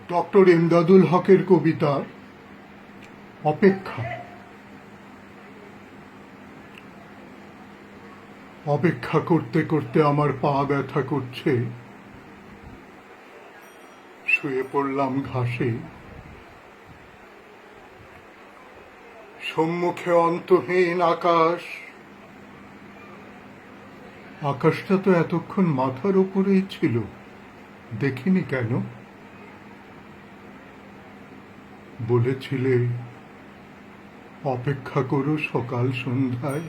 Doctor Emdadul হকের কবিতা অপেক্ষা। অপেক্ষা করতে করতে আমার পা ব্যথা করছে। শুয়ে পড়লাম ঘাসে। সম্মুখে অন্তহীন আকাশ। আকাশটা তো এতক্ষণ মাথার উপরেই ছিল, দেখিনি কেন? বলেছিলে অপেক্ষা করো সকাল সন্ধ্যায়।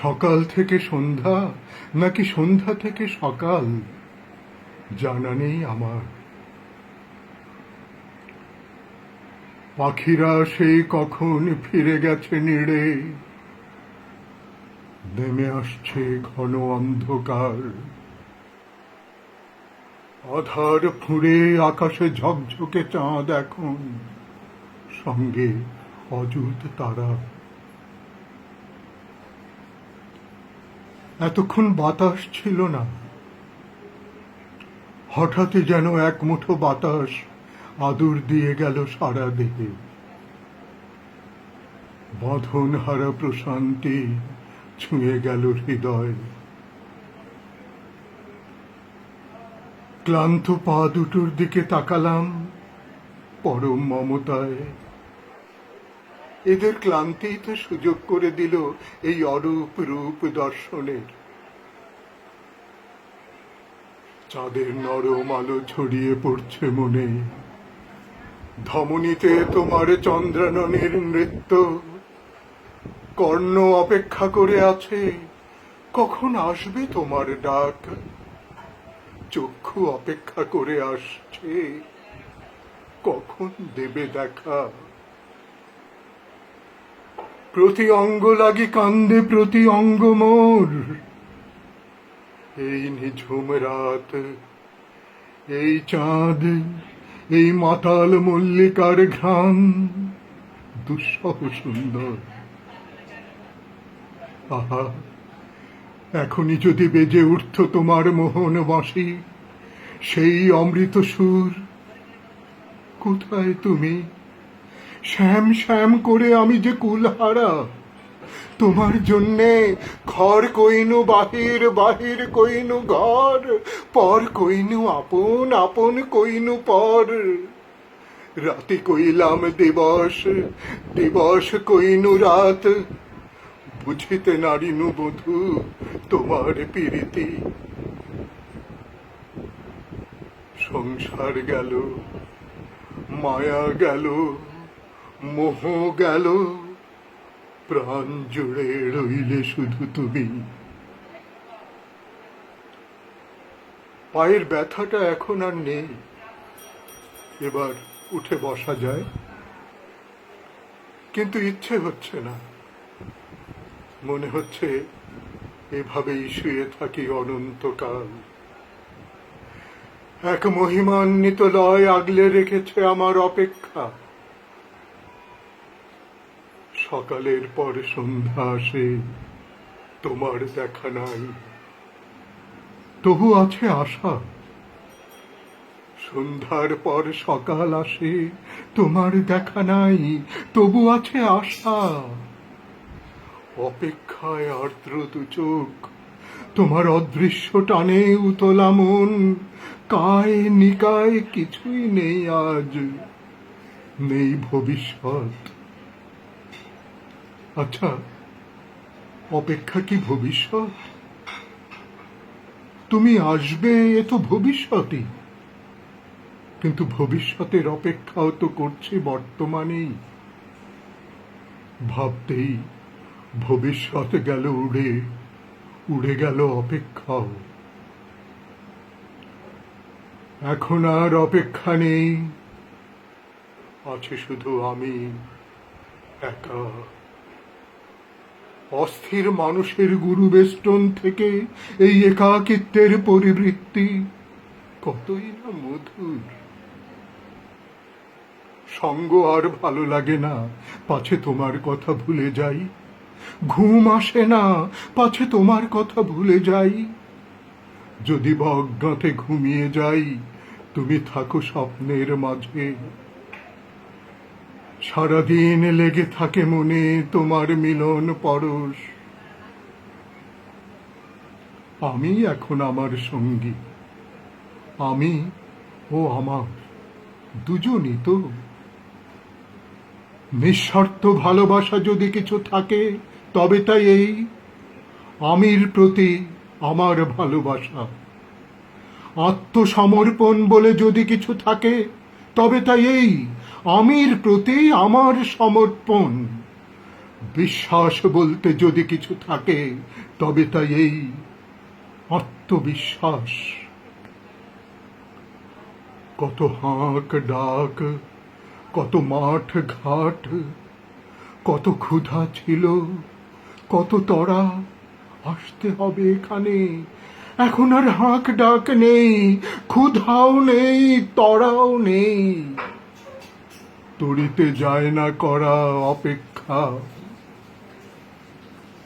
সকাল থেকে সন্ধ্যা নাকি সন্ধ্যা থেকে সকাল জানা নেই আমার। পাখিরা সেই কখন ফিরে গেছে নিড়ে। নেমে আসছে ঘন অন্ধকার। আধার ফুঁড়ে আকাশে ঝকঝকে চাঁদ এখন, সঙ্গে অযুত তারা। এতক্ষণ বাতাস ছিল না, হঠাৎই যেন এক মুঠো বাতাস আদর দিয়ে গেল সারা দেহে। বাঁধন হারা প্রশান্তি ছুঁয়ে গেল হৃদয়। ক্লান্ত পা দুটোর দিকে তাকালাম পরম মমতায়। এদের ক্লান্তিই তো সুযোগ করে দিল এই অরূপ রূপ দর্শনের। চাঁদের নরম আলো ছড়িয়ে পড়ছে মনে। ধমনীতে তোমার চন্দ্রাননের নৃত্য। কর্ণ অপেক্ষা করে আছে, কখন আসবে তোমার ডাক। চক্ষু অপেক্ষা করে আসছে, কখন দেবে দেখা। প্রতি অঙ্গ লাগি কান্দে প্রতি অঙ্গ মোর। এই নিঝুম রাত, এই চাঁদ, এই মাতাল মল্লিকার ঘ্রাণ দুঃসহ সুন্দর। আহা, এখনই যদি বেজে উঠত তোমার মোহন বাঁশি, সেই অমৃত সুর। কোথায় তুমি? শ্যাম শ্যাম করে আমি যে কুলহারা। তোমার জন্যে ঘর কইনু বাহির, বাহির কইনু ঘর, পর কইনু আপন, আপন কইনু পর। রাতে কইলাম দিবস, দিবস কইনু রাত। বুঝিতে নারিনু বধূ তোমার পীড়িতি। সংসার গেল, মায়া গেল, মোহ গেল, প্রাণ জুড়ে রইলে শুধু তুমি। পায়ের ব্যথাটা এখন আর নেই, এবার উঠে বসা যায়, কিন্তু ইচ্ছে হচ্ছে না। মনে হচ্ছে এভাবেই শুয়ে থাকি অনন্তকাল। এক মহিমান্বিত লয় আগলে রেখেছে আমার অপেক্ষা। সকালের পর সন্ধ্যা আসে, তোমার দেখা নাই, তবু আছে আশা। সন্ধ্যার পর সকাল আসে, তোমার দেখা নাই, তবু আছে আশা। অপেক্ষায় আর্দ্র দু চোখ, তোমার অদৃশ্য টানে উতলা মন। কায় নিকায় কিছুই নেই আজ, নেই ভবিষ্যৎ। আচ্ছা, অপেক্ষা কি ভবিষ্যৎ? তুমি আসবে এ তো ভবিষ্যৎই, কিন্তু ভবিষ্যতের অপেক্ষাও তো করছি বর্তমানেই। ভাবতেই ভবিষ্যৎ গেল উড়ে, উড়ে গেল অপেক্ষাও। এখন আর অপেক্ষা নেই, আছে শুধু আমি একা। অস্থির মানুষের গুরু বেষ্টন থেকে এই একাকিত্বের পরিবৃত্তি কতই না মধুর। সঙ্গ আর ভালো লাগে না, পাছে তোমার কথা ভুলে যাই। ঘুম আসে না, পাছে তোমার কথা ভুলে যাই। যদি বা অজ্ঞাতে ঘুমিয়ে যাই, তুমি থাকো স্বপ্নের মাঝে। সারাদিন লেগে থাকে মনে তোমার মিলন পরশ। আমি এখন আমার সঙ্গী, আমি ও আমার দুজনই তো। নিঃস্বার্থ ভালোবাসা যদি কিছু থাকে, তবে তাই এই আমির প্রতি আমার ভালোবাসা। আত্মসমর্পণ বলে যদি কিছু থাকে, তবে তাই এই আমির প্রতি আমার সমর্পণ। বিশ্বাস বলতে যদি কিছু থাকে, তবে তাই এই আত্মবিশ্বাস। কত হাঁক ডাক, কত মাঠ ঘাট, কত ক্ষুধা ছিল, কত তরা, আসতে হবে এখানে। এখন আর হাঁক ডাক নেই, ক্ষুধাও নেই, তরাও নেই। তড়িতে যায় না করা অপেক্ষা।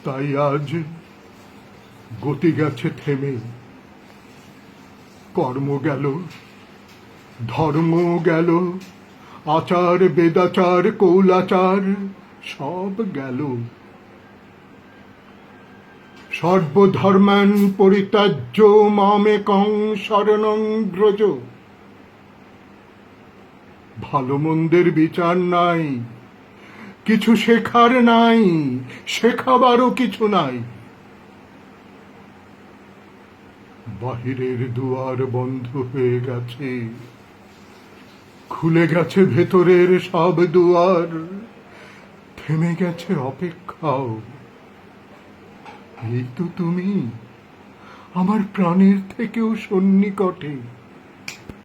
তাই আজ গতি গেছে থেমে, কর্ম গেল, ধর্ম গেল, আচার বেদাচার কৌলাচার সব গেল। সর্বধর্মান পরিত্যাজ্য মামেকং শরণং ব্রজ। ভালো মন্দের বিচার নাই, কিছু শেখার নাই, শেখাবারও কিছু নাই। বাহিরের দুয়ার বন্ধ হয়ে গেছে, খুলে গেছে ভেতরের সব দুয়ার। থেমে গেছে অপেক্ষাও। এই তো তুমি, আমার প্রাণের থেকেও সন্নিকটে।